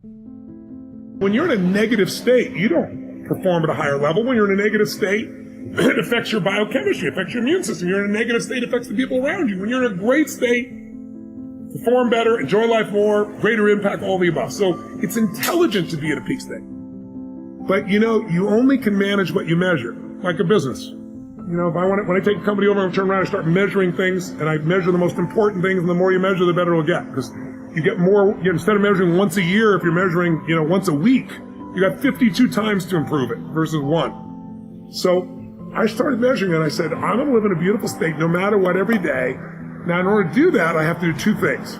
When you're in a negative state, you don't perform at a higher level. When you're in a negative state, it affects your biochemistry, it affects your immune system. You're in a negative state, it affects the people around you. When you're in a great state, perform better, enjoy life more, greater impact, all the above. So it's intelligent to be at a peak state. But you only can manage what you measure, like a business. If when I take a company over and turn around and start measuring things, and I measure the most important things, and the more you measure, the better it'll get. Because you get more, instead of measuring once a year, if you're measuring, once a week, you got 52 times to improve it versus one. So I started measuring it, and I said, I'm going to live in a beautiful state no matter what every day. Now, in order to do that, I have to do two things.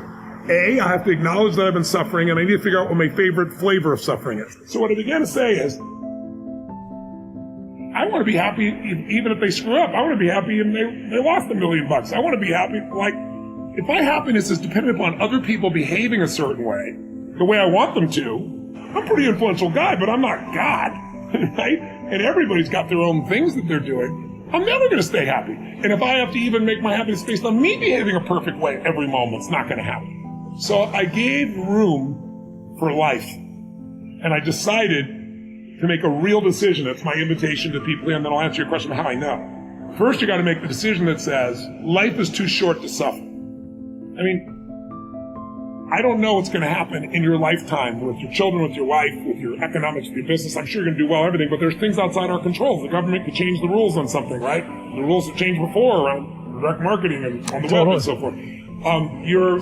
A, I have to acknowledge that I've been suffering, and I need to figure out what my favorite flavor of suffering is. So what I began to say is, I want to be happy even if they screw up. I want to be happy if they lost $1 million. I want to be happy, if my happiness is dependent upon other people behaving a certain way, the way I want them to, I'm a pretty influential guy, but I'm not God, right? And everybody's got their own things that they're doing. I'm never going to stay happy. And if I have to even make my happiness based on me behaving a perfect way every moment, it's not going to happen. So I gave room for life. And I decided to make a real decision. That's my invitation to people here, and then I'll answer your question about how I know. First, you got to make the decision that says, life is too short to suffer. I don't know what's going to happen in your lifetime with your children, with your wife, with your economics, with your business. I'm sure you're going to do well, everything, but there's things outside our control. The government could change the rules on something, right? The rules have changed before around direct marketing and on the web and so forth.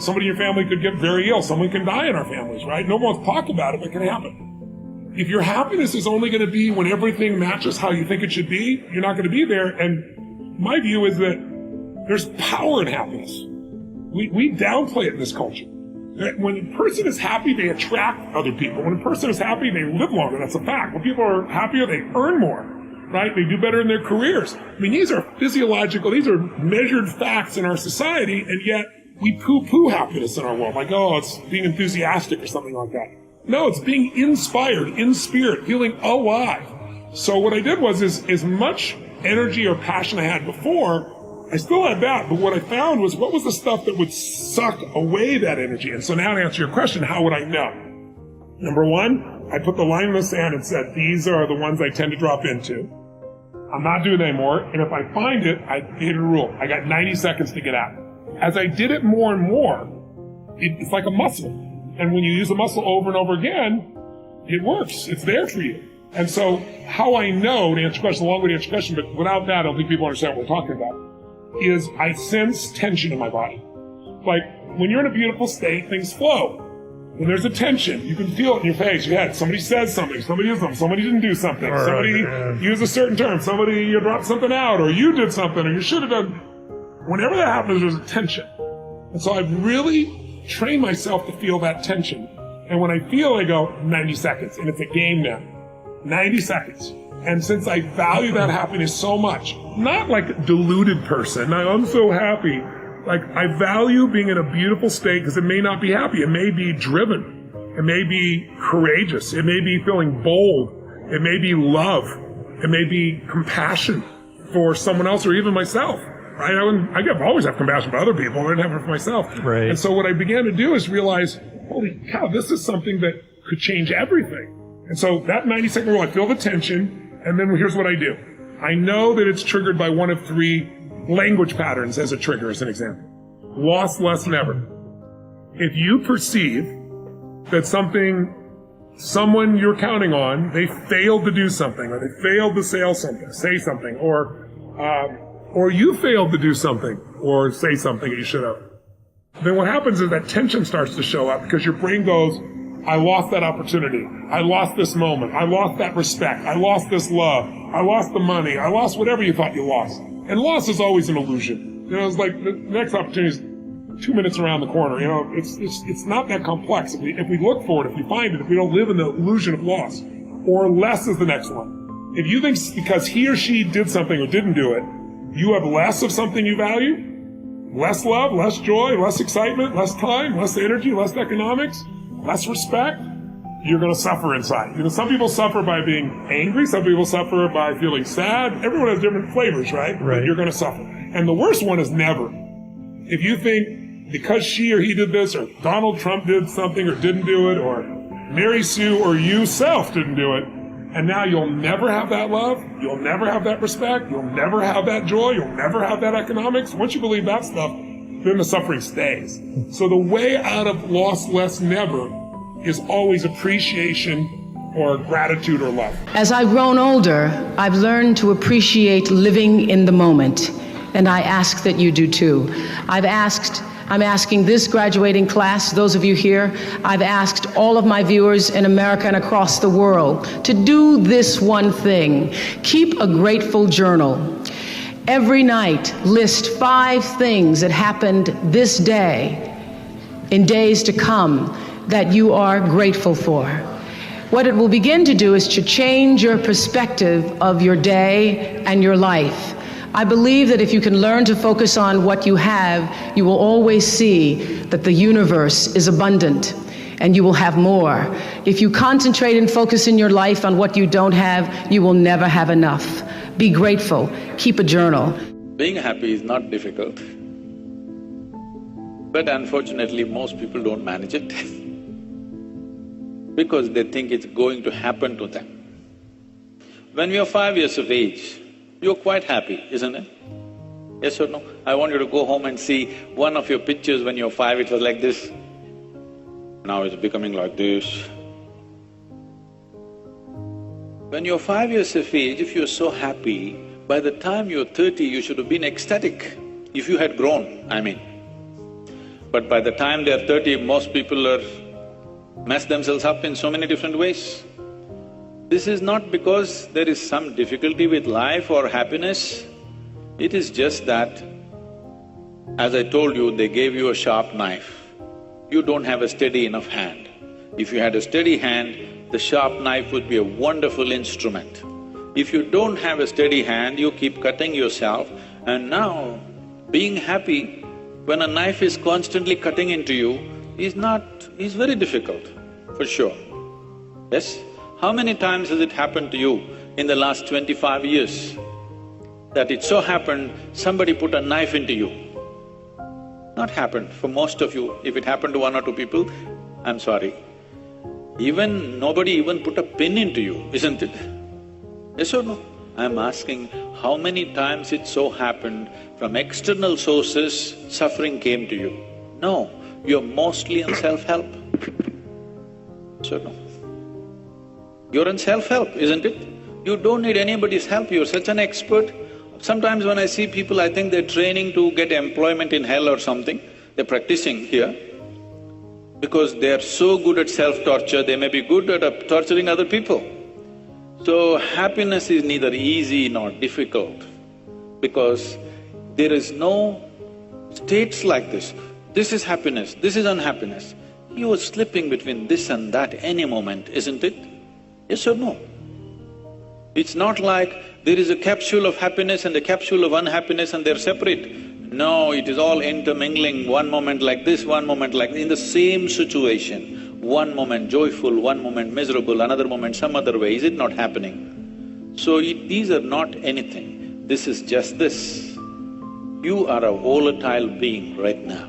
Somebody in your family could get very ill. Someone can die in our families, right? No one wants to talk about it, but it can happen. If your happiness is only going to be when everything matches how you think it should be, you're not going to be there. And my view is that there's power in happiness. We downplay it in this culture. When a person is happy, they attract other people. When a person is happy, they live longer. That's a fact. When people are happier, they earn more, right? They do better in their careers. These are physiological, these are measured facts in our society, and yet we poo-poo happiness in our world. It's being enthusiastic or something like that. No, it's being inspired, in spirit, feeling alive. So what I did was, as much energy or passion I had before, I still had that, but what I found was, what was the stuff that would suck away that energy? And so now to answer your question, how would I know? Number one, I put the line in the sand and said, these are the ones I tend to drop into. I'm not doing it anymore, and if I find it, I hit a rule. I got 90 seconds to get out. As I did it more and more, it's like a muscle. And when you use a muscle over and over again, it works. It's there for you. And so how I know, to answer your question, a long way to answer your question, but without that, I don't think people understand what we're talking about, is I sense tension in my body. Like when you're in a beautiful state, things flow. When there's a tension, you can feel it in your face, your head. Somebody says something, somebody did something, somebody didn't do something, somebody used a certain term, somebody dropped something out, or you did something, or you should have done. Whenever that happens, there's a tension. And so I've really trained myself to feel that tension. And when I feel, I go 90 seconds, and it's a game now. 90 seconds. And since I value that happiness so much, not like a deluded person, I'm so happy. I value being in a beautiful state because it may not be happy. It may be driven. It may be courageous. It may be feeling bold. It may be love. It may be compassion for someone else or even myself. Right? I always have compassion for other people. I didn't have it for myself. Right. And so what I began to do is realize, holy cow, this is something that could change everything. And so that 90-second rule, I feel the tension, and then here's what I do. I know that it's triggered by one of three language patterns as a trigger, as an example. Lost, less, never. If you perceive that someone you're counting on, they failed to do something, or they failed to say something, or you failed to do something or say something that you should have, then what happens is that tension starts to show up because your brain goes, I lost that opportunity. I lost this moment. I lost that respect. I lost this love. I lost the money. I lost whatever you thought you lost. And loss is always an illusion. It's like the next opportunity is 2 minutes around the corner. It's not that complex. If we look for it, if we find it, if we don't live in the illusion of loss. Or less is the next one. If you think because he or she did something or didn't do it, you have less of something you value, less love, less joy, less excitement, less time, less energy, less economics, less respect, you're going to suffer inside. Some people suffer by being angry. Some people suffer by feeling sad. Everyone has different flavors, right? Right. But you're going to suffer. And the worst one is never. If you think because she or he did this, or Donald Trump did something or didn't do it, or Mary Sue or you self didn't do it. And now you'll never have that love, you'll never have that respect, you'll never have that joy, you'll never have that economics. Once you believe that stuff, then the suffering stays. So the way out of lost, less, never is always appreciation or gratitude or love. As I've grown older, I've learned to appreciate living in the moment, and I ask that you do too. I'm asking this graduating class, those of you here, I've asked all of my viewers in America and across the world to do this one thing. Keep a grateful journal. Every night, list 5 things that happened this day, in days to come, that you are grateful for. What it will begin to do is to change your perspective of your day and your life. I believe that if you can learn to focus on what you have, you will always see that the universe is abundant and you will have more. If you concentrate and focus in your life on what you don't have, you will never have enough. Be grateful. Keep a journal. Being happy is not difficult, but unfortunately most people don't manage it because they think it's going to happen to them. When you're 5 years of age, you're quite happy, isn't it? Yes or no? I want you to go home and see one of your pictures when you're 5, it was like this. Now it's becoming like this. When you're 5 years of age, if you're so happy, by the time you're 30, you should have been ecstatic, if you had grown, I mean. But by the time they're 30, most people are mess themselves up in so many different ways. This is not because there is some difficulty with life or happiness, it is just that, as I told you, they gave you a sharp knife. You don't have a steady enough hand. If you had a steady hand, the sharp knife would be a wonderful instrument. If you don't have a steady hand, you keep cutting yourself, and now being happy when a knife is constantly cutting into you is very difficult, for sure. Yes? How many times has it happened to you in the last 25 years that it so happened somebody put a knife into you? Not happened for most of you. If it happened to 1 or 2 people, I'm sorry. Nobody even put a pin into you, isn't it? Yes or no? I'm asking, how many times it so happened from external sources suffering came to you? No, you're mostly in self-help. Yes or no? You're in self-help, isn't it? You don't need anybody's help, you're such an expert. Sometimes when I see people, I think they're training to get employment in hell or something. They're practicing here. Because they're so good at self-torture, they may be good at torturing other people. So happiness is neither easy nor difficult, because there is no states like this. This is happiness, this is unhappiness. You are slipping between this and that any moment, isn't it? Yes or no? It's not like there is a capsule of happiness and a capsule of unhappiness and they're separate. No, it is all intermingling, one moment like this, one moment like… in the same situation. One moment joyful, one moment miserable, another moment some other way. Is it not happening? So these are not anything, this is just this. You are a volatile being right now,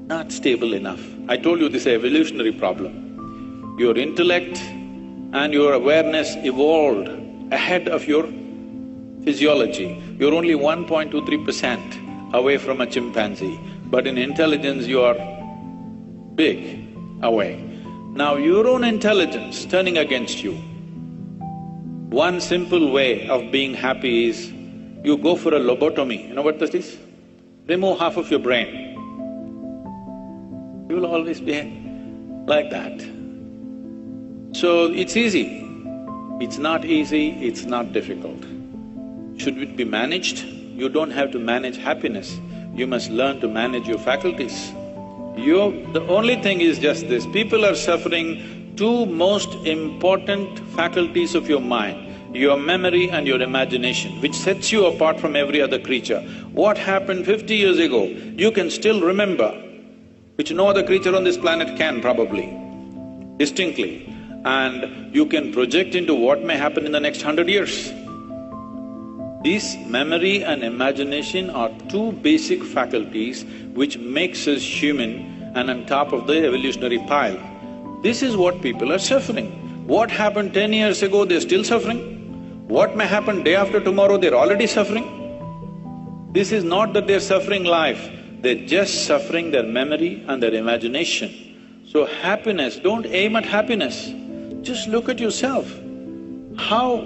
not stable enough. I told you this is an evolutionary problem. Your intellect and your awareness evolved ahead of your physiology. You're only 1.23% away from a chimpanzee, but in intelligence you are big away. Now your own intelligence turning against you, one simple way of being happy is you go for a lobotomy. You know what that is? Remove half of your brain. You will always be like that. So it's easy. It's not easy, it's not difficult. Should it be managed? You don't have to manage happiness, you must learn to manage your faculties. The only thing is just this, people are suffering 2 most important faculties of your mind, your memory and your imagination, which sets you apart from every other creature. What happened 50 years ago, you can still remember, which no other creature on this planet can probably, distinctly. And you can project into what may happen in the next 100 years. These memory and imagination are 2 basic faculties which makes us human and on top of the evolutionary pile. This is what people are suffering. What happened 10 years ago, they're still suffering. What may happen day after tomorrow, they're already suffering. This is not that they're suffering life, they're just suffering their memory and their imagination. So happiness, don't aim at happiness, just look at yourself. How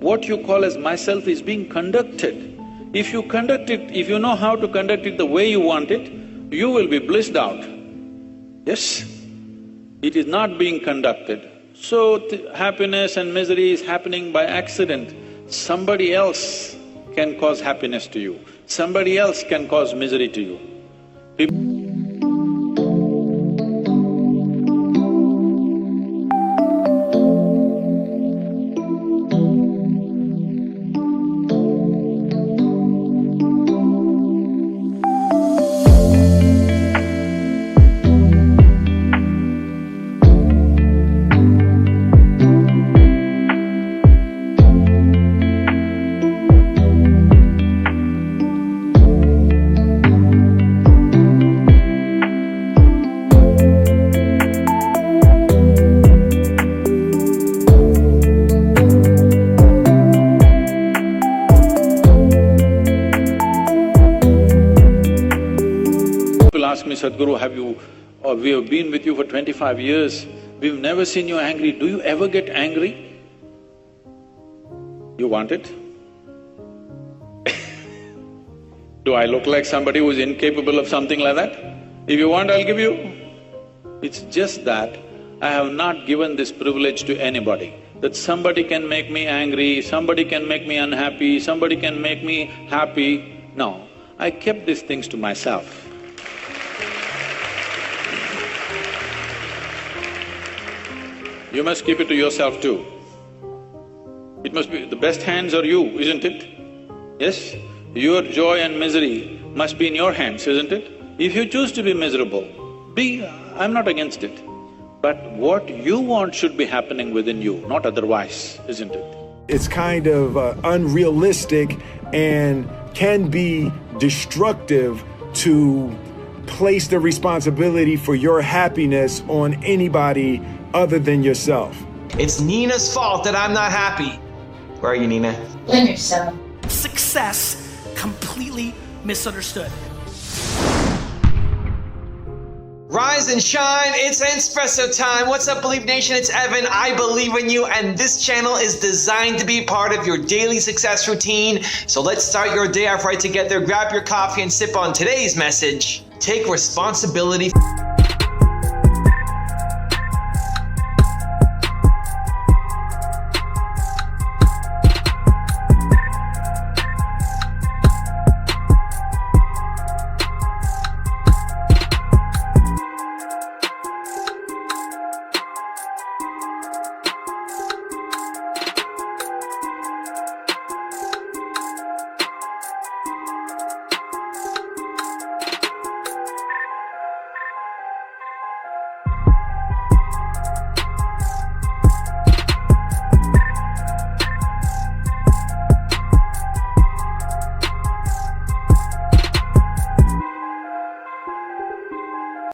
what you call as myself is being conducted. If you conduct it, if you know how to conduct it the way you want it, you will be blissed out. Yes? It is not being conducted. So happiness and misery is happening by accident. Somebody else can cause happiness to you. Somebody else can cause misery to you. Ask me, Sadhguru, we have been with you for 25 years, we've never seen you angry. Do you ever get angry? You want it? Do I look like somebody who is incapable of something like that? If you want, I'll give you. It's just that I have not given this privilege to anybody, that somebody can make me angry, somebody can make me unhappy, somebody can make me happy. No, I kept these things to myself. You must keep it to yourself too. It must be… the best hands are you, isn't it? Yes? Your joy and misery must be in your hands, isn't it? If you choose to be miserable, I'm not against it. But what you want should be happening within you, not otherwise, isn't it? It's kind of unrealistic and can be destructive to place the responsibility for your happiness on anybody other than yourself. It's Nina's fault that I'm not happy. Where are you, Nina? Blame yourself. Success completely misunderstood. Rise and shine, it's Espresso time. What's up, Believe Nation? It's Evan. I believe in you, and this channel is designed to be part of your daily success routine. So let's start your day off right together. Grab your coffee and sip on today's message. Take responsibility.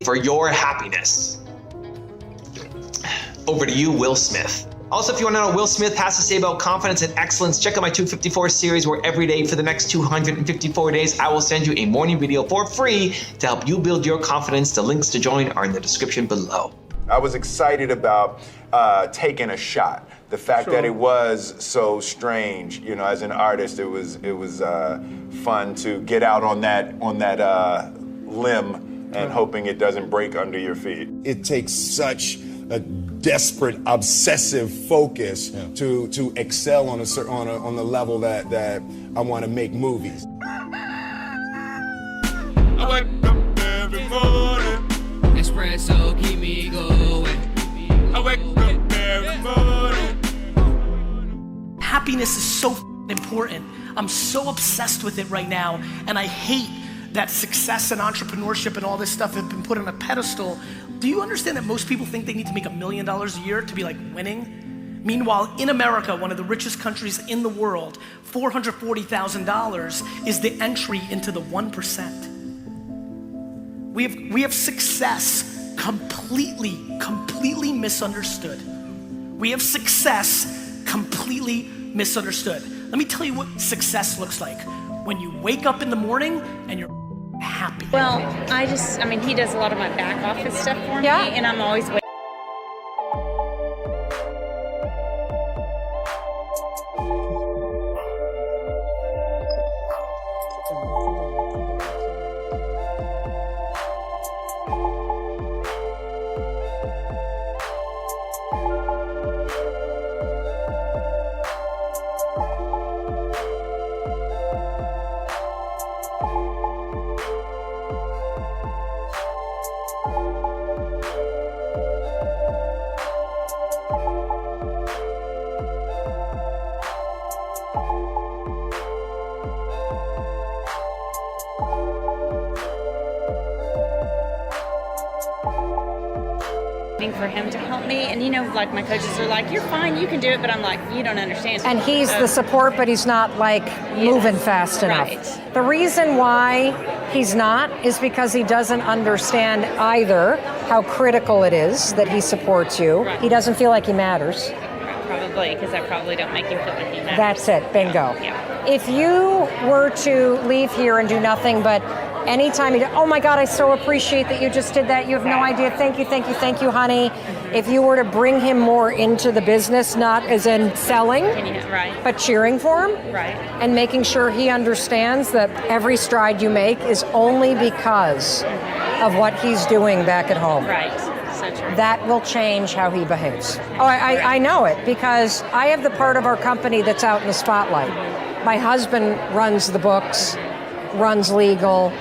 For your happiness. Over to you, Will Smith. Also, if you want to know what Will Smith has to say about confidence and excellence, check out my 254 series, where every day for the next 254 days, I will send you a morning video for free to help you build your confidence. The links to join are in the description below. I was excited about taking a shot. The fact that it was so strange, you know, as an artist, it was fun to get out on that limb and hoping it doesn't break under your feet. It takes such a desperate, obsessive focus to excel on the level that I want to make movies. I wake up every morning. Espresso keep me going. I wake up every morning. Happiness is so important. I'm so obsessed with it right now, and I hate that success and entrepreneurship and all this stuff have been put on a pedestal. Do you understand that most people think they need to make $1 million a year to be like winning? Meanwhile, in America, one of the richest countries in the world, $440,000 is the entry into the 1%. We have success completely misunderstood. We have success completely misunderstood. Let me tell you what success looks like. When you wake up in the morning and you're happy. Well, I mean, he does a lot of my back office stuff for me, and I'm always waiting. For him to help me, and like my coaches are like, you're fine, you can do it, but I'm like, you don't understand. And he's the support, but he's not like moving fast enough. Right. The reason why he's not is because he doesn't understand either how critical it is that he supports you. Right. He doesn't feel like he matters. Probably, because I probably don't make you feel like he matters. That's it, bingo. Yeah. If you were to leave here and do nothing but anytime you do, oh my God, I so appreciate that you just did that. You have no idea. Thank you, honey. If you were to bring him more into the business, not as in selling, right. but cheering for him, Right. and making sure he understands that every stride you make is only because of what he's doing back at home. Right. So true. That will change how he behaves. Oh, I know it, because I have the part of our company that's out in the spotlight. My husband runs the books, runs legal,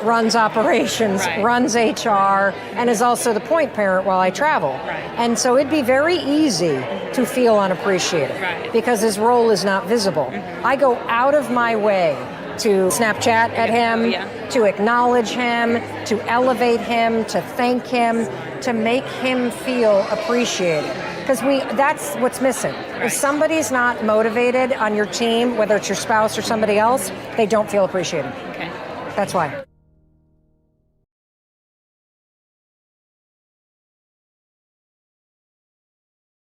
runs operations, Right. runs HR, and is also the point parent while I travel. Right. And so it'd be very easy to feel unappreciated Right. because his role is not visible. I go out of my way to Snapchat at him, to acknowledge him, to elevate him, to thank him, to make him feel appreciated. Because that's what's missing. Right. If somebody's not motivated on your team, whether it's your spouse or somebody else, they don't feel appreciated. Okay. That's why.